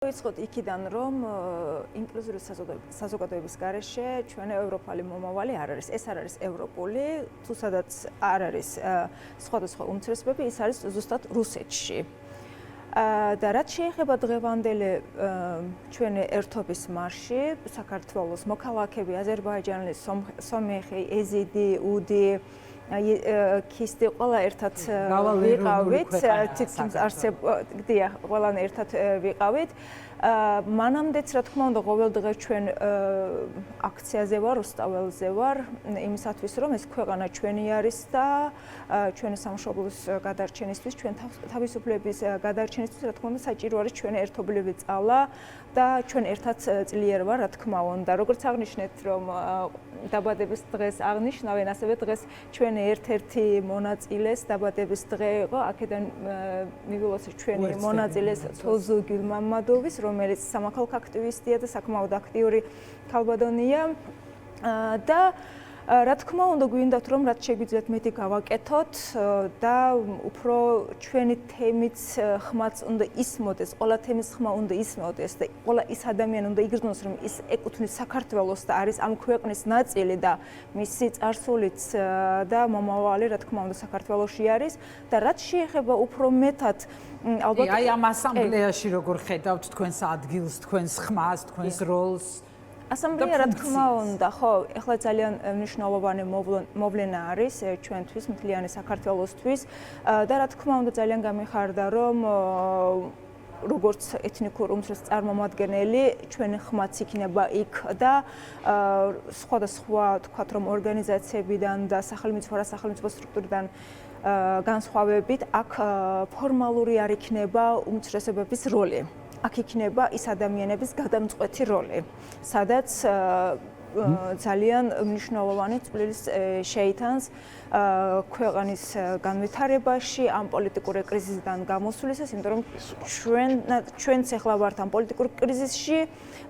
ვიწყოთ იქიდან, რომ ინკლუზიური საზოგადოების გარეშე ჩვენი ევროპული მომავალი არ არის. ეს არ არის ევროპული, თუ სადაც არ არის სხვადასხვა უმცირესობები, ის არის ზუსტად რუსეთში. და რაც შეეხება დღევანდელი ჩვენი ერთობის მარში, საქართველოს მოქალაქეები, აზერბაიჯანი, სომეხი, ეზიდი, უდი ქისტი ყველა ერთად ვიყავით, თითქმის დიახ, ყველანი ერთად ვიყავით. მანამდეც რა თქმა უნდა ყოველდღე ჩვენ აქციაზე ვარ, რუსთაველზე ვარ, იმისათვის რომ ეს ქვეყანა ჩვენი არის და ჩვენი სამშობლოს გადარჩენისთვის, ჩვენ თავისუფლების გადარჩენისთვის რა თქმა უნდა საჭირო არის ჩვენი ერთობლივი წალა და ჩვენ ერთად ძლიერ ვარ, რა თქმა უნდა. როგორც აღნიშნეთ, რომ დაბადების დღეს აღნიშნავენ, ასევე დღეს ჩვენი ერთ-ერთი მონაწილეს დაბადების დღე იყო, აქედან მივილოცეთ ჩვენი მონაწილეს თოზუ გილმამადოვის, რომელიც სამოქალაქო აქტივისტია და საკმაოდ აქტიური ქალბატონია და რა თქმა უნდა გვინდათ რომ რაც შეგვიძლიათ მეტი გავაკეთოთ და უფრო ჩვენი თემის ხმაც უნდა ისმოდეს, ყველა თემის ხმა უნდა ისმოდეს და ყველა ის ადამიანი უნდა იგრძნოს რომ ის ეკუთვნის საქართველოს და არის ამ ქვეყნის ნაწილი და მისი წარსულიც და მომავალი რა თქმა უნდა საქართველოში არის და რაც შეეხება უფრო მეტად ალბათ აი ამ ასამბლეაში როგორ ხედავთ თქვენს ადგილს, თქვენს ხმას, თქვენს როლს? ასამბლეა რა თქმა უნდა, ხო, ეხლა ძალიან მნიშვნელოვანი მოვლენა არის ჩვენთვის, მთლიანი საქართველოსთვის და რა თქმა უნდა ძალიან გამიხარდა, რომ როგორც ეთნიკურ უმცირეს წარმომადგენელი, ჩვენი ხმაც იქნება იქ და სხვადასხვა თქვათ რომ ორგანიზაციებიდან და სახელმწიფო სტრუქტურიდან განსხვავებით, აქ ფორმალური არ იქნება უმცირესობების როლი. აქ იქნება ის ადამიანების გადამწყვეტი როლი, სადაც ძალიან მნიშვნელოვანი წვლილს შეიტანს ქვეყნის განვითარებაში, ამ პოლიტიკური კრიზისიდან გამოსვლისას, იმიტომ რომ ჩვენც ახლა ვართ ამ პოლიტიკურ კრიზისში,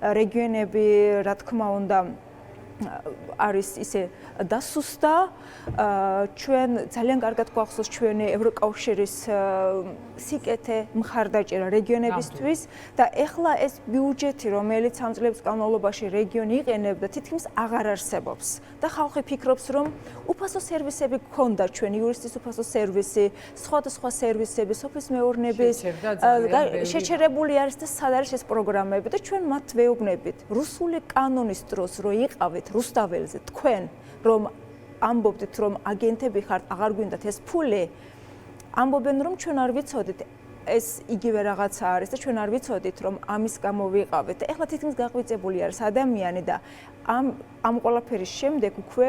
რეგიონები, რა თქმა უნდა, არის ისე დასუსტა, ჩვენ ძალიან კარგად გვახსოვს ჩვენი ევროკავშირის სიკეთე მხარდაჭერა რეგიონებისთვის და ეხლა ეს ბიუჯეტი, რომელიც ამ წლების განმავლობაში რეგიონი იყენებდა, თითქმის აღარ არსებობს და ხალხი ფიქრობს, რომ უფასო სერვისები გქონდა ჩვენ იურისტის უფასო სერვისი, სხვადასხვა სერვისები, სოფლის მეურნეობის შეჩერებული არის და სად არის ეს პროგრამები და ჩვენ მათ ვეუბნებით. რუსული კანონის დროს რო იყავით რუსთაველზე თქვენ რომ ამბობდით რომ აგენტები ხართ, აღარ გვინდათ ეს ფული, ამბობენ რომ ჩვენ არ ვიცოდით ეს იგივე რაღაცა არის და ჩვენ არ ვიცოდით რომ ამის გამო ვიყავით. ეხლა თითქმის გაღვიწებული არის ადამიანი და ამ ყველაფერის შემდეგ უკვე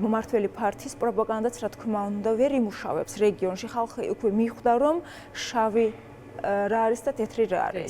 მომართველი პარტიის პროპაგანდაც რა თქმა უნდა ვერ იმუშავებს რეგიონში. ხალხი უკვე მიხვდა რომ შავი რა არის და თეთრი რა არის.